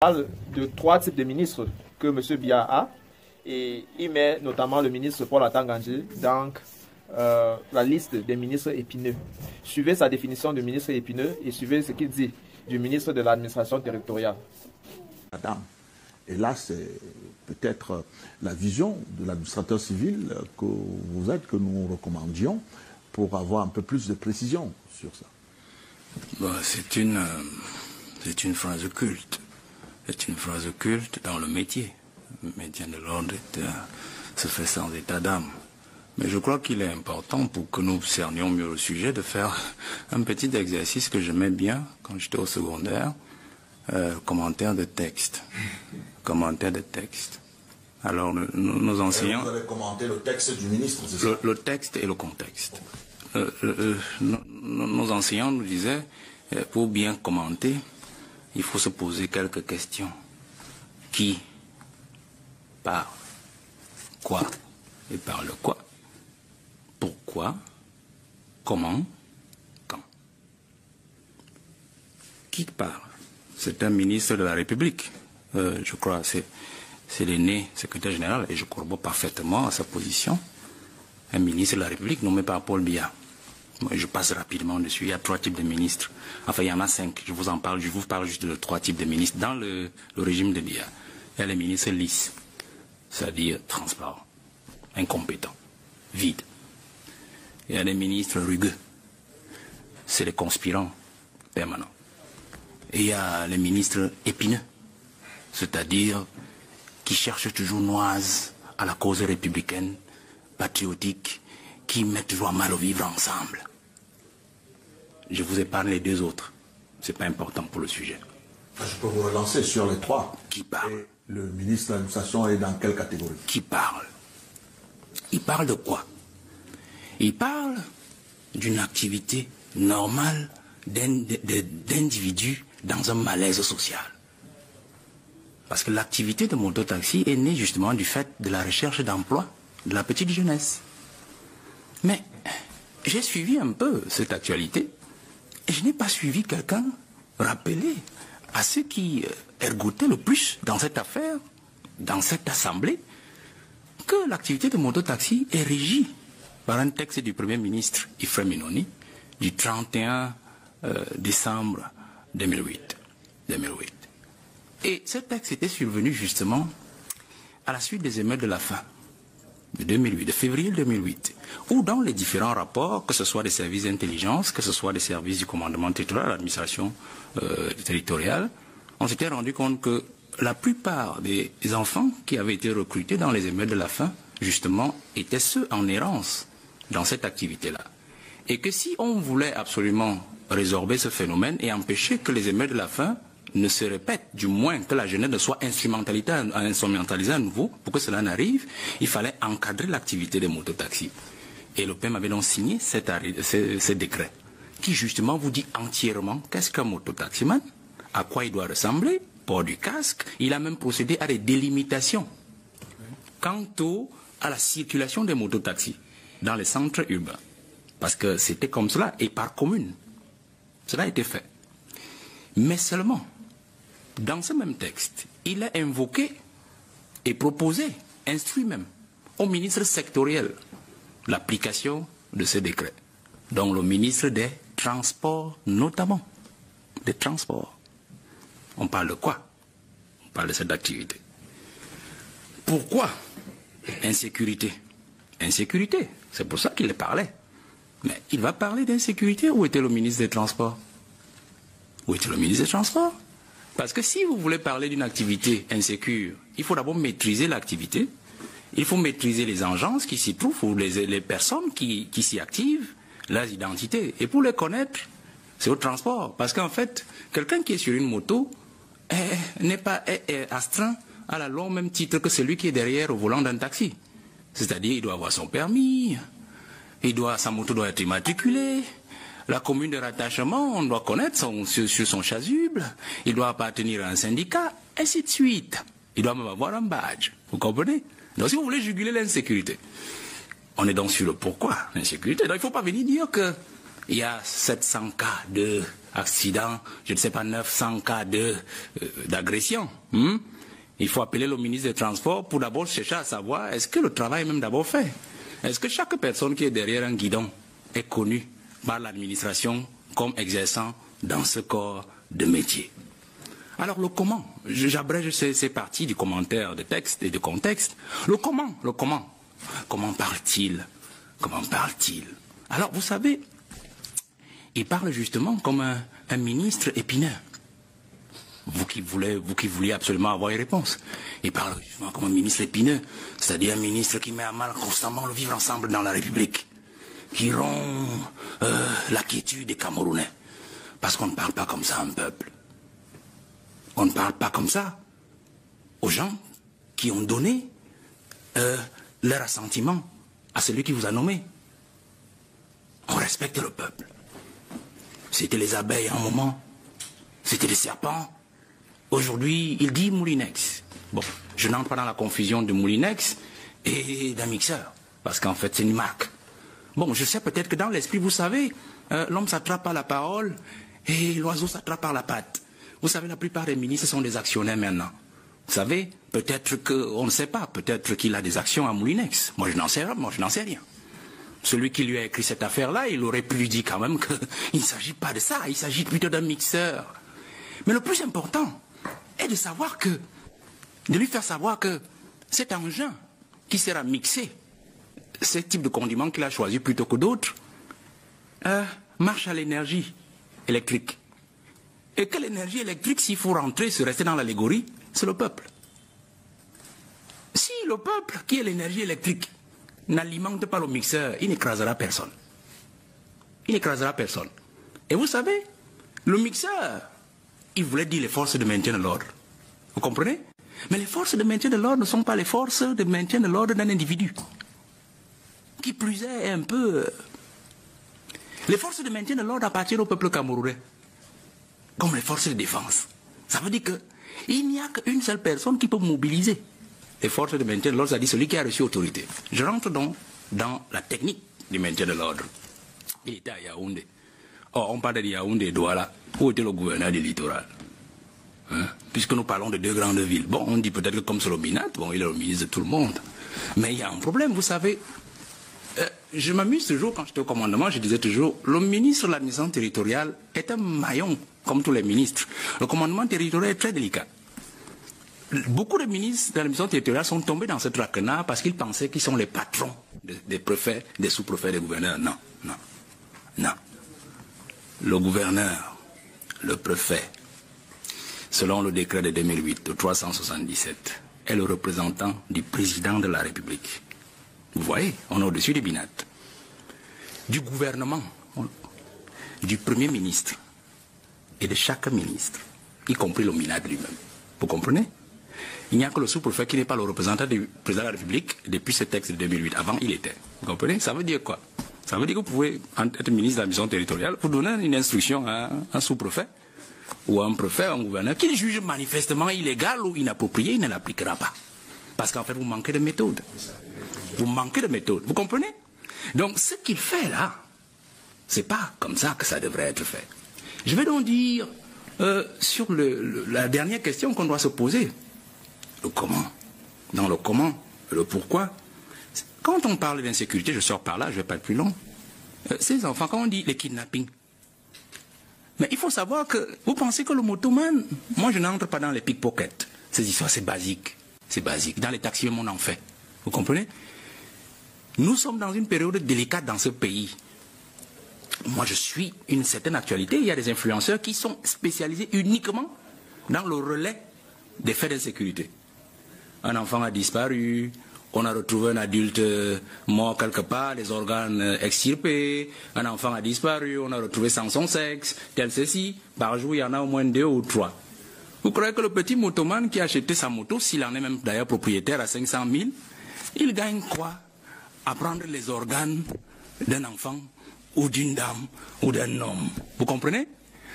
parle de 3 types de ministres que M. Biya a, et il met notamment le ministre Paul Atangandji dans la liste des ministres épineux. Suivez sa définition de ministre épineux et suivez ce qu'il dit du ministre de l'administration territoriale. Et là, c'est peut-être la vision de l'administrateur civil que vous êtes, que nous recommandions, pour avoir un peu plus de précision sur ça. Bon, c'est une phrase culte. C'est une phrase culte dans le métier. Le maintien de l'ordre se fait sans état d'âme. Mais je crois qu'il est important, pour que nous cernions mieux le sujet, de faire un petit exercice que j'aimais bien quand j'étais au secondaire. Commentaire de texte. Commentaire de texte. Alors, nos enseignants... Vous avez commenté le texte du ministre, c'est ça? Le texte et le contexte. Nos enseignants nous disaient, pour bien commenter, il faut se poser quelques questions. Qui parle? Quoi? Et parle quoi? Pourquoi? Comment? Quand? Qui parle? C'est un ministre de la République. Je crois c'est l'aîné secrétaire général, et je corrobore parfaitement à sa position. Un ministre de la République nommé par Paul Biya. Moi, je passe rapidement dessus. Il y a 3 types de ministres. Enfin, il y en a 5. Je vous parle juste de 3 types de ministres. Dans le régime de Biya, il y a les ministres lisses, c'est-à-dire transparents, incompétents, vides. Il y a les ministres rugueux, c'est les conspirants permanents. Et il y a les ministres épineux, c'est-à-dire qui cherchent toujours noise à la cause républicaine, patriotique, qui mettent toujours à mal au vivre ensemble. Je vous épargne les 2 autres. Ce n'est pas important pour le sujet. Je peux vous relancer sur les 3. Qui parle? Et le ministre de l'administration est dans quelle catégorie? Qui parle? Il parle de quoi? Il parle d'une activité normale d'individus dans un malaise social. Parce que l'activité de mototaxi est née justement du fait de la recherche d'emploi de la petite jeunesse. Mais j'ai suivi un peu cette actualité et je n'ai pas suivi quelqu'un rappeler à ceux qui ergotaient le plus dans cette affaire, dans cette assemblée, que l'activité de mototaxi est régie par un texte du Premier ministre Ephraim Inoni du 31 décembre 2008. Et ce texte était survenu justement à la suite des émeutes de la faim de 2008, de février 2008, où dans les différents rapports, que ce soit des services d'intelligence, que ce soit des services du commandement territorial, l'administration territoriale, on s'était rendu compte que la plupart des enfants qui avaient été recrutés dans les émeutes de la faim, justement, étaient ceux en errance dans cette activité-là. Et que si on voulait absolument résorber ce phénomène et empêcher que les émeutes de la faim ne se répètent, du moins que la jeunesse ne soit instrumentalisée à nouveau, pour que cela n'arrive, il fallait encadrer l'activité des mototaxis. Et le PM avait donc signé ce décret, qui justement vous dit entièrement qu'est-ce qu'un mototaximan, à quoi il doit ressembler, port du casque. Il a même procédé à des délimitations quant à la circulation des mototaxis dans les centres urbains. Parce que c'était comme cela, et par commune. Cela a été fait. Mais seulement, dans ce même texte, il a invoqué et proposé, instruit même, au ministre sectoriel, l'application de ce décret. Donc le ministre des Transports, notamment. Des Transports. On parle de quoi? On parle de cette activité. Pourquoi? Insécurité. Insécurité, c'est pour ça qu'il parlait. Mais il va parler d'insécurité. Où était le ministre des Transports? Où était le ministre des Transports? Parce que si vous voulez parler d'une activité insécure, il faut d'abord maîtriser l'activité, il faut maîtriser les agences qui s'y trouvent, ou les personnes qui s'y activent, leurs identités. Et pour les connaître, c'est au transport. Parce qu'en fait, quelqu'un qui est sur une moto est astreint à la loi au même titre que celui qui est derrière au volant d'un taxi. C'est-à-dire, il doit avoir son permis, sa moto doit être immatriculée, la commune de rattachement, on doit connaître sur son chasuble, il doit appartenir à un syndicat, ainsi de suite. Il doit même avoir un badge, vous comprenez? Donc si vous voulez juguler l'insécurité, on est donc sur le pourquoi l'insécurité. Donc il ne faut pas venir dire que il y a 700 cas d'accidents, je ne sais pas, 900 cas d'agression. Il faut appeler le ministre des Transports pour d'abord chercher à savoir est-ce que le travail est même d'abord fait. Est-ce que chaque personne qui est derrière un guidon est connue par l'administration comme exerçant dans ce corps de métier? Alors le comment, j'abrège ces parties du commentaire de texte et de contexte. Le comment. Comment parle-t-il? Comment parle-t-il? Alors vous savez, il parle justement comme un ministre épineux. Vous qui vouliez absolument avoir une réponse. Il parle justement comme un ministre épineux, c'est-à-dire un ministre qui met à mal constamment le vivre ensemble dans la République, qui rompt la quiétude des Camerounais. Parce qu'on ne parle pas comme ça à un peuple. On ne parle pas comme ça aux gens qui ont donné leur assentiment à celui qui vous a nommé. On respecte le peuple. C'était les abeilles à un moment, c'était les serpents. Aujourd'hui, il dit Moulinex. Bon, je n'entre pas dans la confusion de Moulinex et d'un mixeur, parce qu'en fait, c'est une marque. Bon, je sais peut-être que dans l'esprit, vous savez, l'homme s'attrape par la parole et l'oiseau s'attrape par la patte. Vous savez, la plupart des ministres sont des actionnaires maintenant. Vous savez, peut-être qu'on ne sait pas, peut-être qu'il a des actions à Moulinex. Moi, je n'en sais rien. Celui qui lui a écrit cette affaire-là, il aurait pu lui dire quand même qu'il ne s'agit pas de ça, il s'agit plutôt d'un mixeur. Mais le plus important est de lui faire savoir que cet engin qui sera mixé, ce type de condiment qu'il a choisi plutôt que d'autres, marche à l'énergie électrique. Et que l'énergie électrique, s'il faut rester dans l'allégorie, c'est le peuple. Si le peuple, qui est l'énergie électrique, n'alimente pas le mixeur, il n'écrasera personne. Il n'écrasera personne. Et vous savez, le mixeur, il voulait dire les forces de maintien de l'ordre. Vous comprenez? Mais les forces de maintien de l'ordre ne sont pas les forces de maintien de l'ordre d'un individu. Qui plus est un peu... Les forces de maintien de l'ordre appartiennent au peuple camerounais. Comme les forces de défense. Ça veut dire qu'il n'y a qu'une seule personne qui peut mobiliser les forces de maintien de l'ordre, c'est-à-dire celui qui a reçu autorité. Je rentre donc dans la technique du maintien de l'ordre. Il était à Yaoundé. Or, on parle de Yaoundé et Douala. Où était le gouverneur du littoral? Puisque nous parlons de deux grandes villes. Bon, on dit peut-être que comme c'est le Binat, bon, il est le ministre de tout le monde. Mais il y a un problème, vous savez. Je m'amuse toujours, quand j'étais au commandement, je disais toujours, le ministre de l'administration territoriale est un maillon, comme tous les ministres. Le commandement territorial est très délicat. Beaucoup de ministres de l'administration territoriale sont tombés dans ce traquenard parce qu'ils pensaient qu'ils sont les patrons des préfets, des sous-préfets, des gouverneurs. Non. Le gouverneur, le préfet, selon le décret de 2008, de 377, est le représentant du président de la République. Vous voyez, on est au-dessus du Binat. Du gouvernement, du Premier ministre et de chaque ministre, y compris le Binat lui-même. Vous comprenez? Il n'y a que le sous-préfet qui n'est pas le représentant du président de la République depuis ce texte de 2008. Avant, il était. Vous comprenez? Ça veut dire quoi? Ça veut dire que vous pouvez être ministre de la mission territoriale, vous donner une instruction à un sous-préfet ou à un préfet, à un gouverneur, qui juge manifestement illégal ou inapproprié, il ne l'appliquera pas. Parce qu'en fait, vous manquez de méthode. Vous manquez de méthode. Vous comprenez? Donc, ce qu'il fait là, c'est pas comme ça que ça devrait être fait. Je vais donc dire, sur la dernière question qu'on doit se poser, le comment. Dans le comment, le pourquoi. Quand on parle d'insécurité, je sors par là, je ne vais pas être plus long. Ces enfants, quand on dit les kidnappings, mais il faut savoir que, vous pensez que le motoman, moi je n'entre pas dans les pickpockets. Ces histoires, c'est basique. C'est basique. Dans les taxis, on en fait. Vous comprenez? Nous sommes dans une période délicate dans ce pays. Moi, je suis une certaine actualité. Il y a des influenceurs qui sont spécialisés uniquement dans le relais des faits d'insécurité. Un enfant a disparu, on a retrouvé un adulte mort quelque part, les organes extirpés, un enfant a disparu, on a retrouvé sans son sexe, tel ceci. Par jour, il y en a au moins 2 ou 3. Vous croyez que le petit motoman qui a acheté sa moto, s'il en est même d'ailleurs propriétaire à 500 000, il gagne quoi? À prendre les organes d'un enfant ou d'une dame ou d'un homme. Vous comprenez?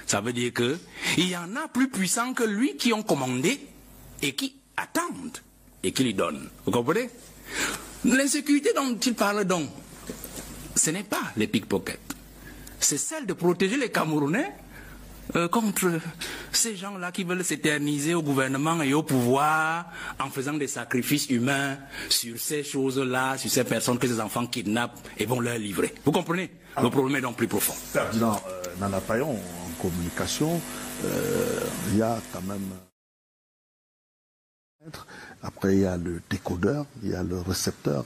Ça veut dire qu'il y en a plus puissants que lui qui ont commandé et qui attendent et qui lui donnent. Vous comprenez? L'insécurité dont il parle donc, ce n'est pas les pickpockets. c'est celle de protéger les Camerounais contre ces gens-là qui veulent s'éterniser au gouvernement et au pouvoir en faisant des sacrifices humains sur ces choses-là, sur ces personnes que ces enfants kidnappent et vont leur livrer. Vous comprenez? Le problème est donc plus profond. Ferdinand Nana Payon, en communication, il y a quand même... Après, il y a le décodeur, il y a le récepteur